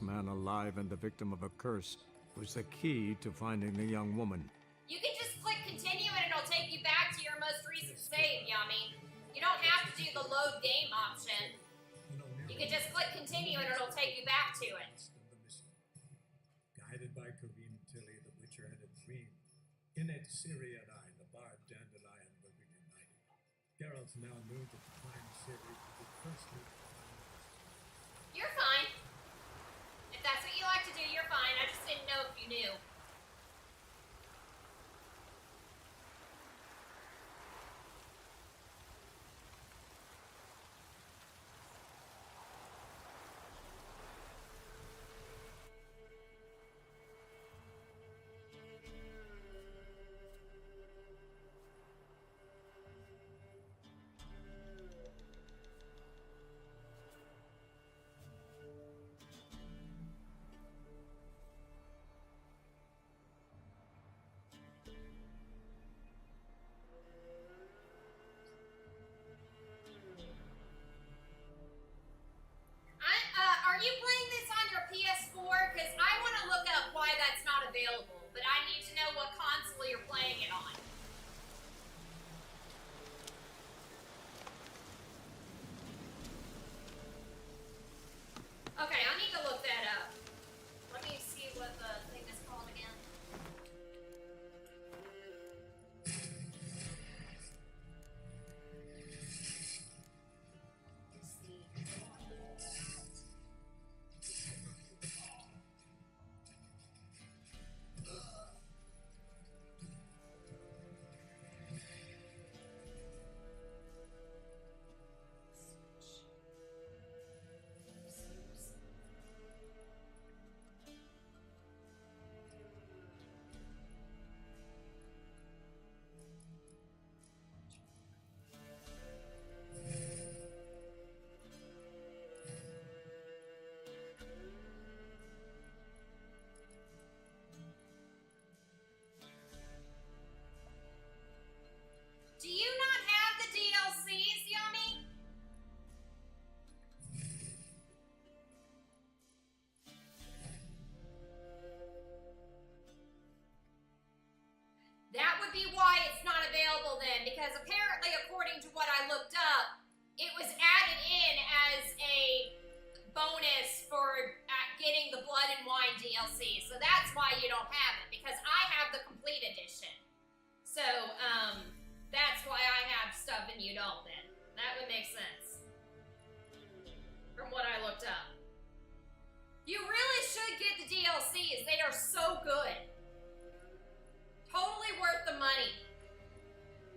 last man alive and the victim of a curse, was the key to finding the young woman. You can just click continue and it'll take you back to your most recent save, Yummy. You don't have to do the load game option. You can just click continue and it'll take you back to it. Guided by Kareem Tilly, the Witcher had a dream. In it, Ciri and I, the bard Dandelion, were reunited. Geralt now knew that the time Ciri would be firstly. You're fine. If that's what you like to do, you're fine. I just didn't know if you knew. Are you playing this on your PS4? Because I want to look up why that's not available, but I need to know what console you're playing it on. Okay, I need to look that up. Let me see what the thing is called again. Let's see. Do you not have the DLCs, Yummy? That would be why it's not available then, because apparently, according to what I looked up, it was added in as a bonus for getting the Blood and Wine DLC. So that's why you don't have it, because I have the complete edition. So, that's why I have stuff and you don't then. That would make sense. From what I looked up. You really should get the DLCs. They are so good. Totally worth the money.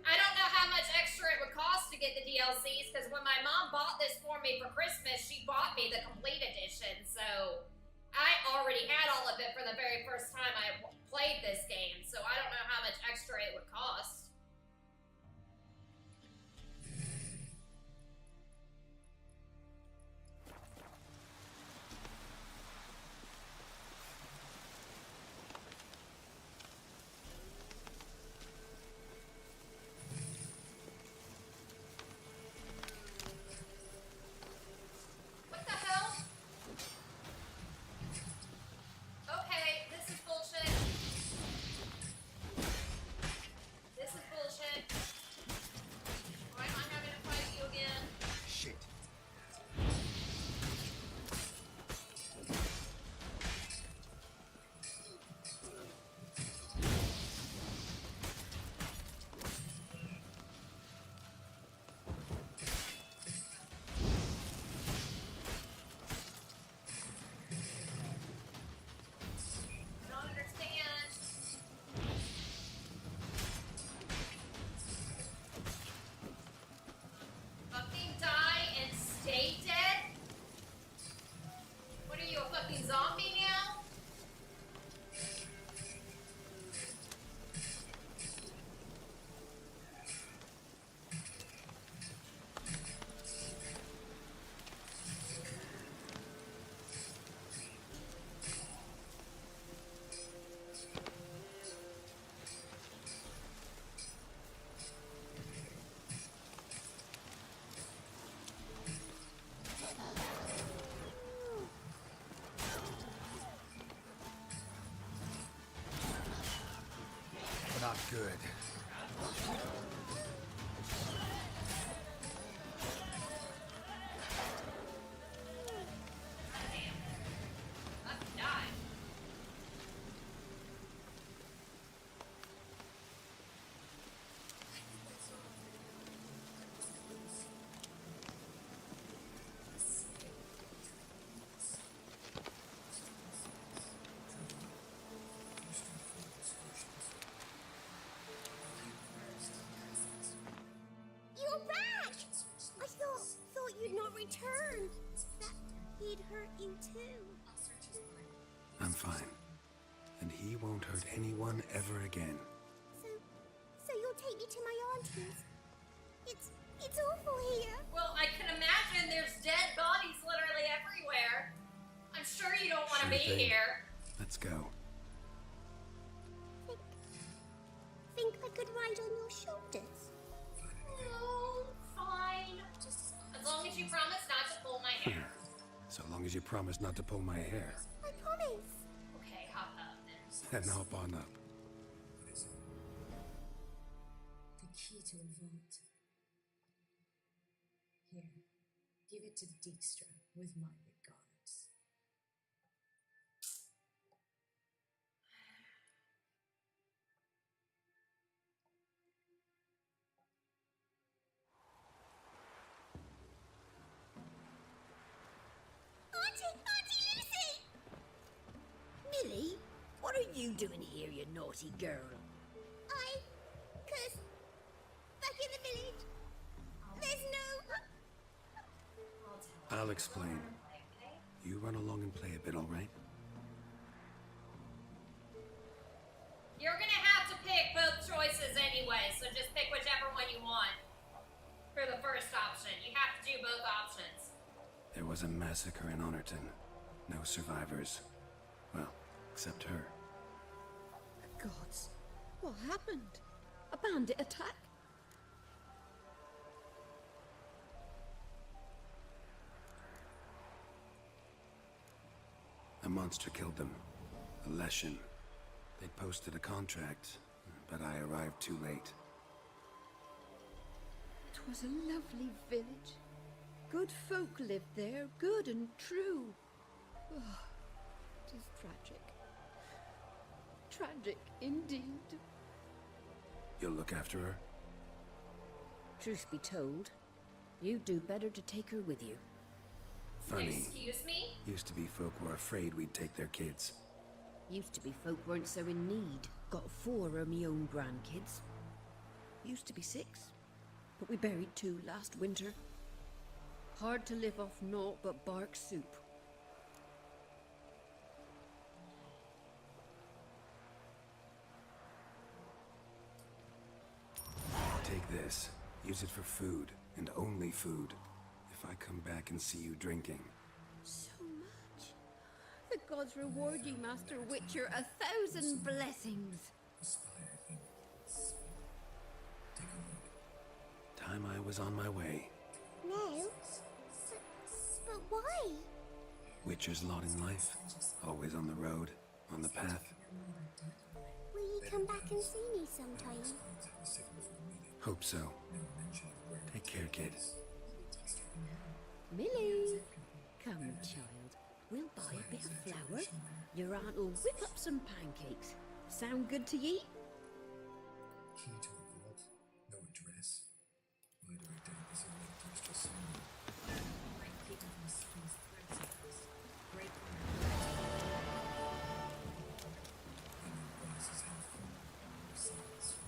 I don't know how much extra it would cost to get the DLCs, because when my mom bought this for me for Christmas, she bought me the complete edition. So I already had all of it for the very first time I played this game. So I don't know how much extra it would cost. What the hell? Okay, this is bullshit. This is bullshit. Why am I having to fight you again? Shit. Don't understand. Fucking die and stay dead? What are you, a fucking zombie now? good. Let's die. You're back! I thought you'd not return. That he'd hurt you too. I'm fine. And he won't hurt anyone ever again. So you'll take me to my auntie's? It's awful here. Well, I can imagine there's dead bodies literally everywhere. I'm sure you don't want to Sure be thing. here. Let's go. Think I could ride on your shoulders? No, fine. As long as you promise not to pull my hair. So long as you promise not to pull my hair. I promise. Okay, hop up then. Then hop on up. The key to a vault. Here, give it to Dijkstra with my regards. Auntie Lucy! Millie, what are you doing here, you naughty girl? Cause back in the village, there's no... I'll explain. You run along and play a bit, all right? You're gonna have to pick both choices anyway, so just pick whichever one you want. For the first option, you have to do both options. There was a massacre in Honorton. No survivors. Well, except her. Gods, what happened? A bandit attack? A monster killed them. A Leshen. They'd posted a contract, but I arrived too late. It was a lovely village. Good folk lived there, good and true. Oh, it is tragic. Tragic indeed. You'll look after her? Truth be told, you'd do better to take her with you. Funny. Excuse me? Used to be folk were afraid we'd take their kids. Used to be folk weren't so in need. Got 4 of me own grandkids. Used to be 6, but we buried 2 last winter. Hard to live off naught but bark soup. Take this. Use it for food, and only food. If I come back and see you drinking. So much. The gods reward you, Master Witcher, 1,000 blessings. Time I was on my way. No. But why? Witcher's lot in life. Always on the road, on the path. Will you come back and see me sometime? Hope so. Take care, kid. Millie, come, child. We'll buy a bit of flour. Your aunt will whip up some pancakes. Sound good to ye? Key to a vault, no address. Why do I doubt this only Dijkstra someone? Break people from Skull's throats of us. Break them. I know Boss is helpful. Besides,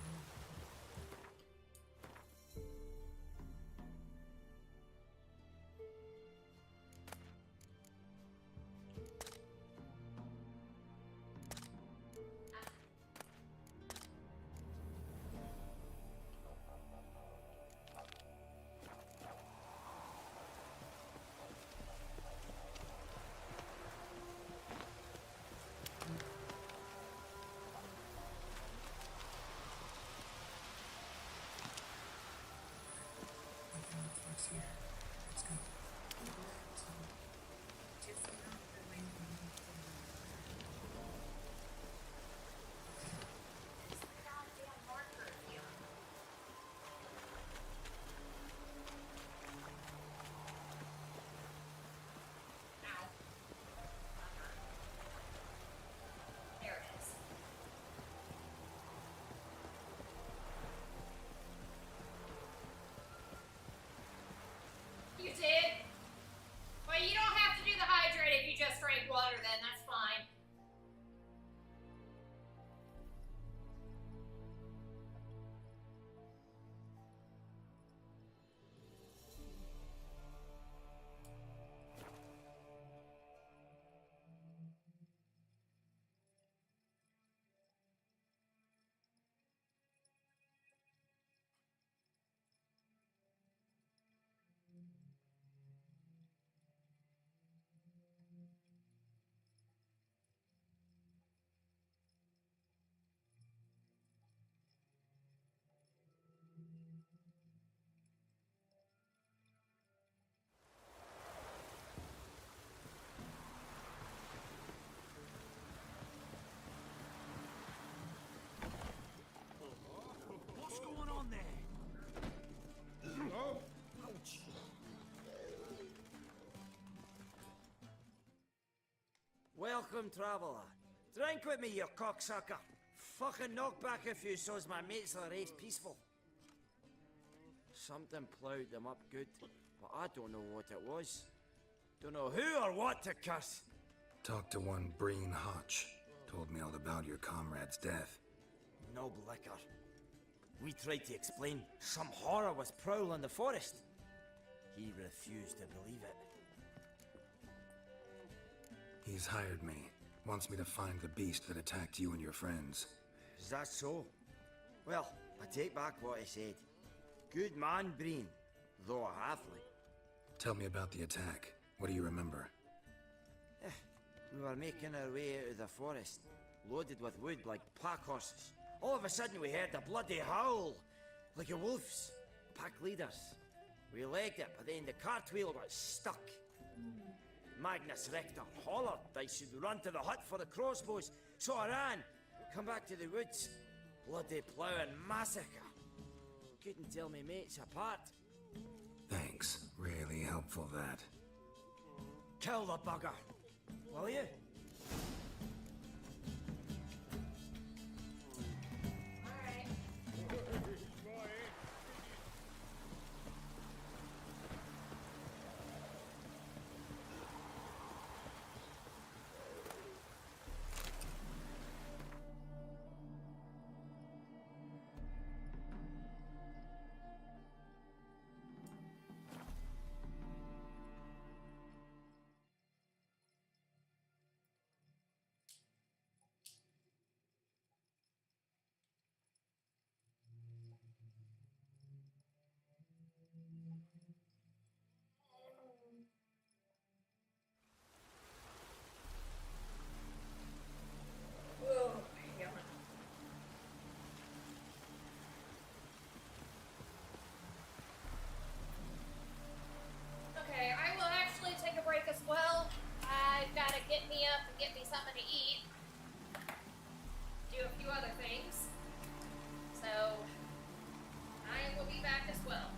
Welcome, traveller. Drink with me, you cocksucker. Fucking knock back a few so's my mates will race peaceful. Something ploughed them up good, but I don't know what it was. Don't know who or what to curse. Talked to one Breen Hotch. Told me all about your comrade's death. No liquor. We tried to explain some horror was prowling the forest. He refused to believe it. He's hired me. Wants me to find the beast that attacked you and your friends. Is that so? Well, I take back what I said. Good man, Breen, though a halfling. Tell me about the attack. What do you remember? We were making our way out of the forest, loaded with wood like pack horses. All of a sudden we heard a bloody howl, like a wolf's. Pack leaders. We legged it, but then the cartwheel got stuck. Magnus Rector hollered I should run to the hut for the crossbows, so I ran. Come back to the woods. Bloody ploughing massacre. Couldn't tell me mates apart. Thanks. Really helpful, that. Kill the bugger, will you? Alright. Whoa, yeah. Okay, I will actually take a break as well. I've got to get me up and get me something to eat. Do a few other things. So, I will be back as well.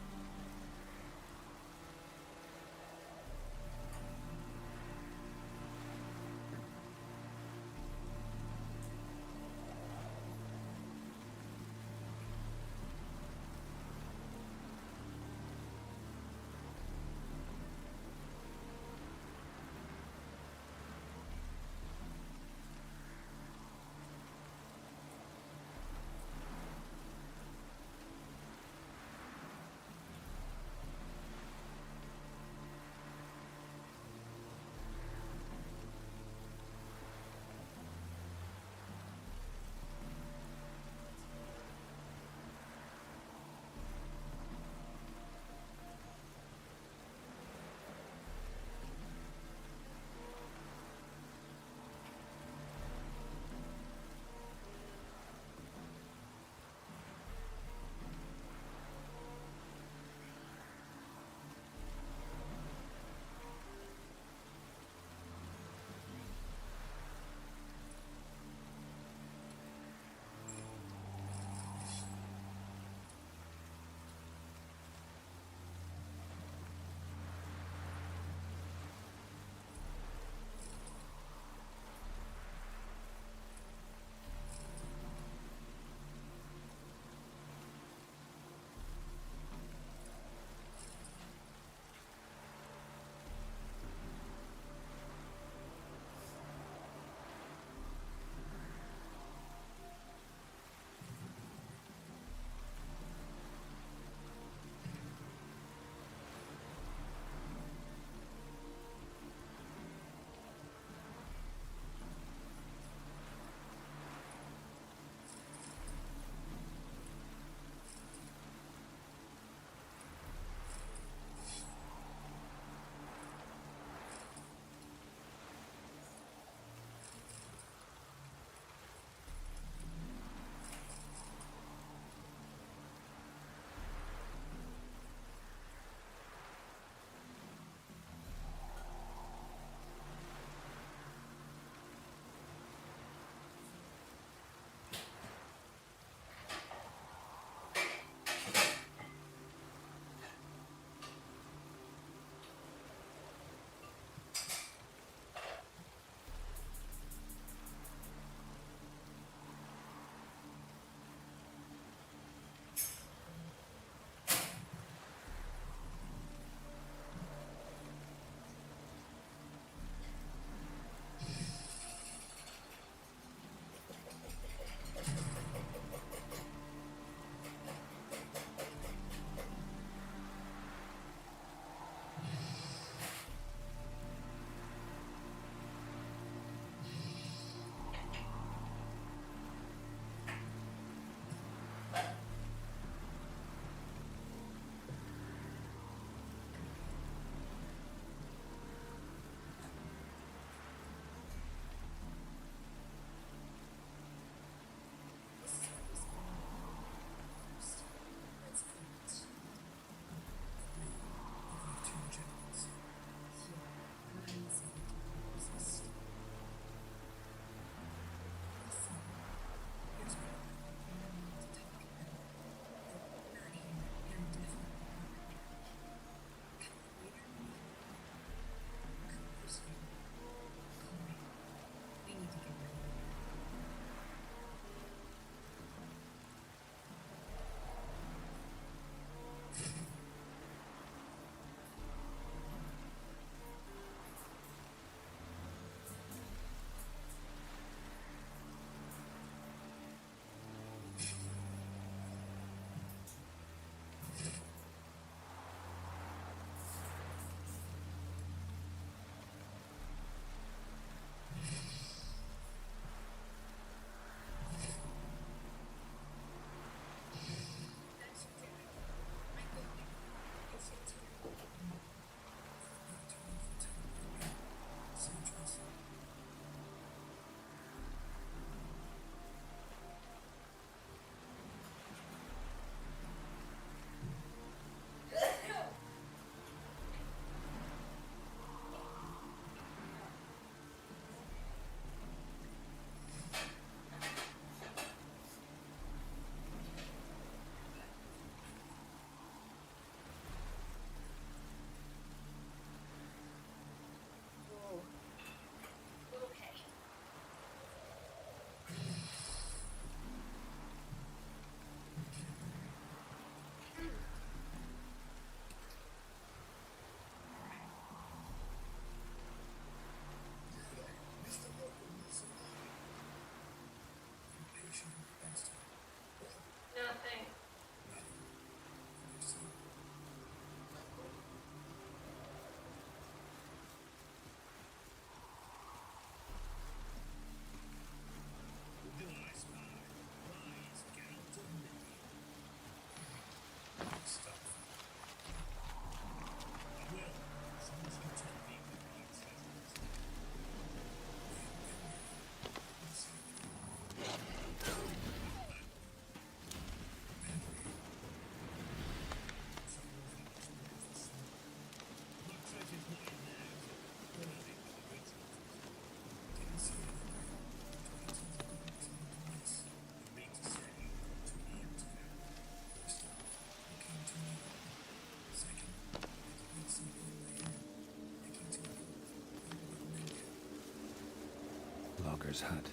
logger's hut.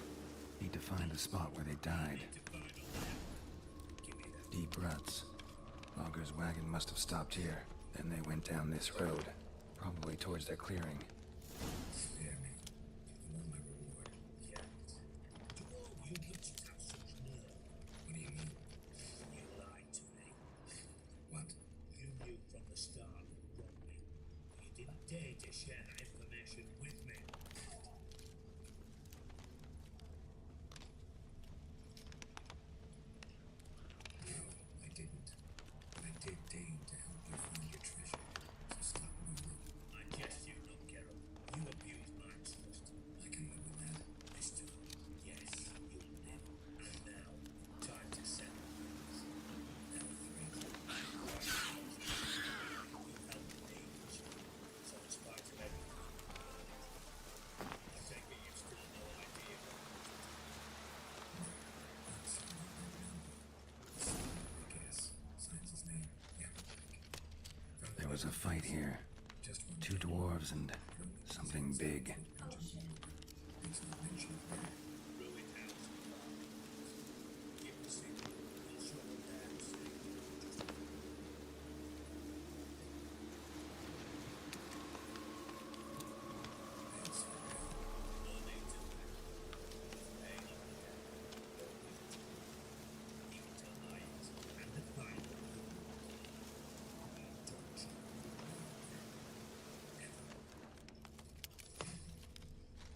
Need to find the spot where they died. Deep ruts. Logger's wagon must have stopped here. Then they went down this road, probably towards their clearing. Spare me. I want my reward. Yet. To all you bitches have such nerve. What do you mean? You lied to me. What? You knew from the start who wronged me. You didn't dare to share that information with me. No, I didn't. I did deign to help you find your treasure. So stop moving. I guess you know, Geralt. You abused my trust. I can live with that. This time, yes, you will never. And now, time to settle things. Now, threat. You helped me, so in spite of everything, I take it you still have no idea what I guess. Signs his name. Yeah. There was a fight here. Just one. Two dwarves and something big. It's not mentioned there. Ruined house. Give the secret. We'll show them damn secret. It's no need to hang on again. Even tonight, and the final. Don't you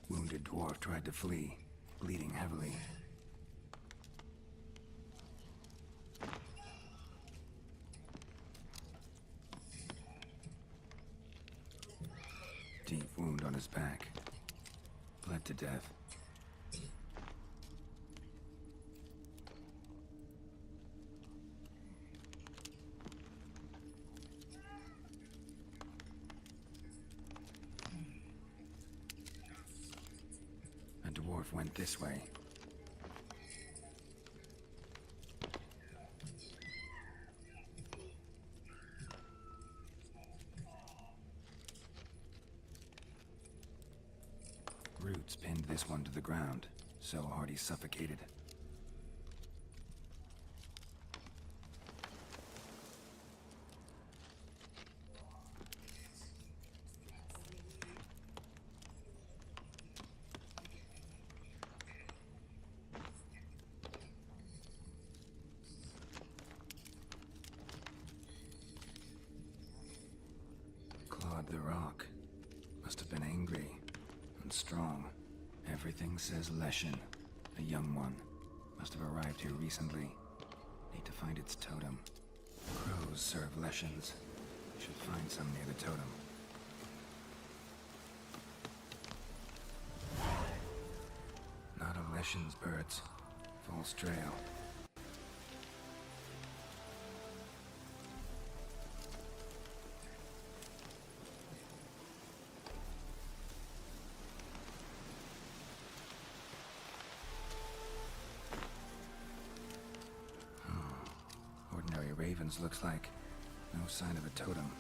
Wounded dwarf tried to flee, bleeding heavily. Deep wound on his back. Bled to death. A dwarf went this way. Roots pinned this one to the ground, so hard he suffocated. Clawed the rock. Must have been angry and strong. Everything says Leshen, a young one. Must have arrived here recently. Need to find its totem. Crows serve Leshens. Should find some near the totem. Not a Leshen's birds. False trail. Ordinary ravens looks like. No sign of a totem.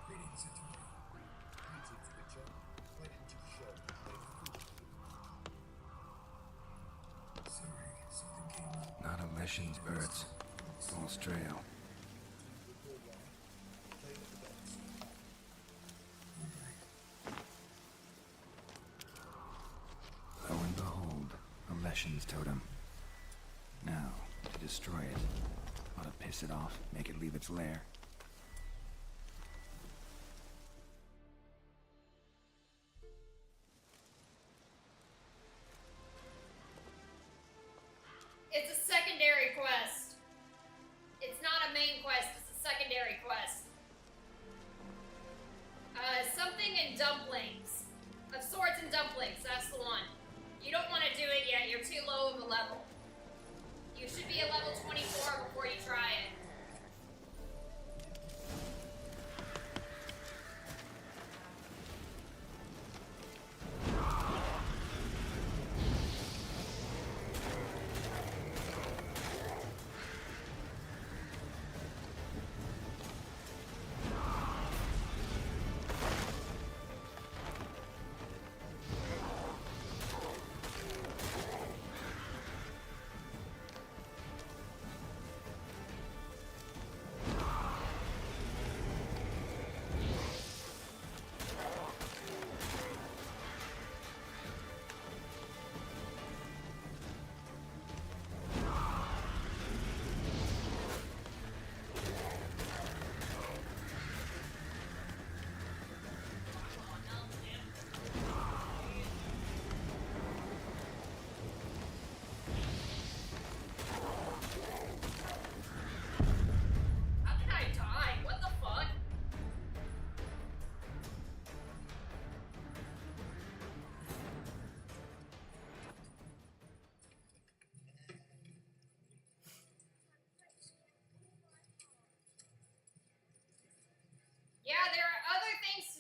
Greetings, Centurion. Greetings, Witcher. Why didn't you show me? Sorry, something came up. Not a Leshen's birds. False trail. Lo and behold, a Leshen's totem. Now, to destroy it. Ought to piss it off, make it leave its lair. It's a secondary quest. It's not a main quest, it's a secondary quest. Something in dumplings. Of swords and dumplings, that's the one. You don't want to do it yet, you're too low of a level. You should be a level 24 before you try it.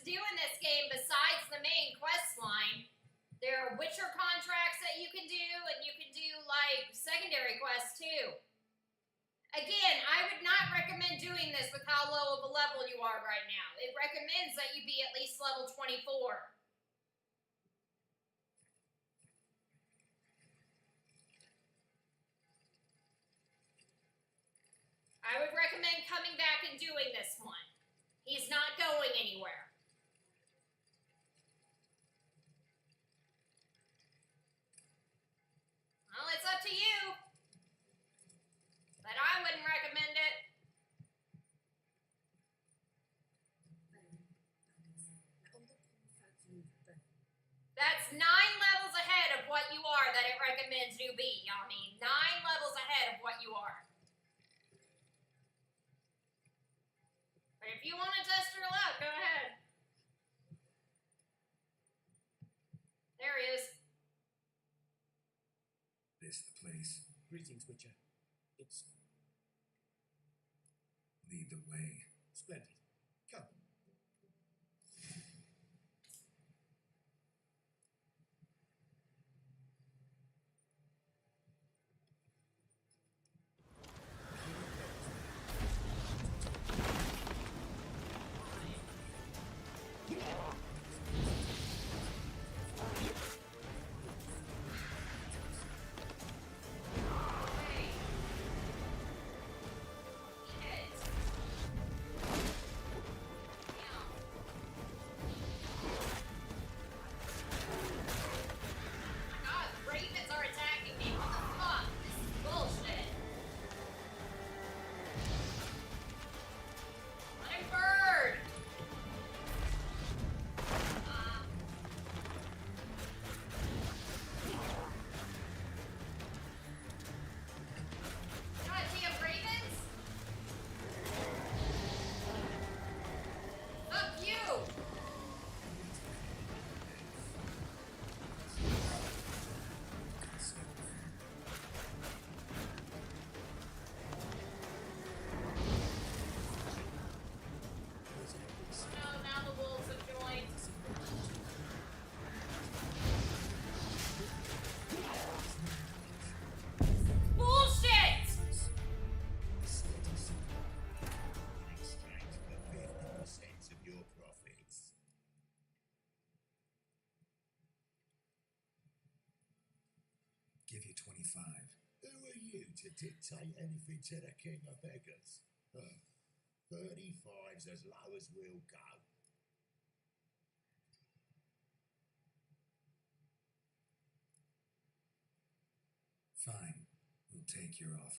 do in this game besides the main quest line. There are Witcher contracts that you can do, and you can do, like, secondary quests, too. Again, I would not recommend doing this with how low of a level you are right now. It recommends that you be at least level 24. I would recommend coming back and doing this one. He's not going anywhere. Well, it's up to you. But I wouldn't recommend it. That's 9 levels ahead of what you are that it recommends you be, Yami. 9 levels ahead of what you are. But if you want to test your luck, go ahead. There he is. This the place. Greetings, Witcher. It's Lead the way. splendid. Come. Give you 25. Who are you to dictate anything to the king of beggars? 35's as low as we'll go. Fine. We'll take your offer.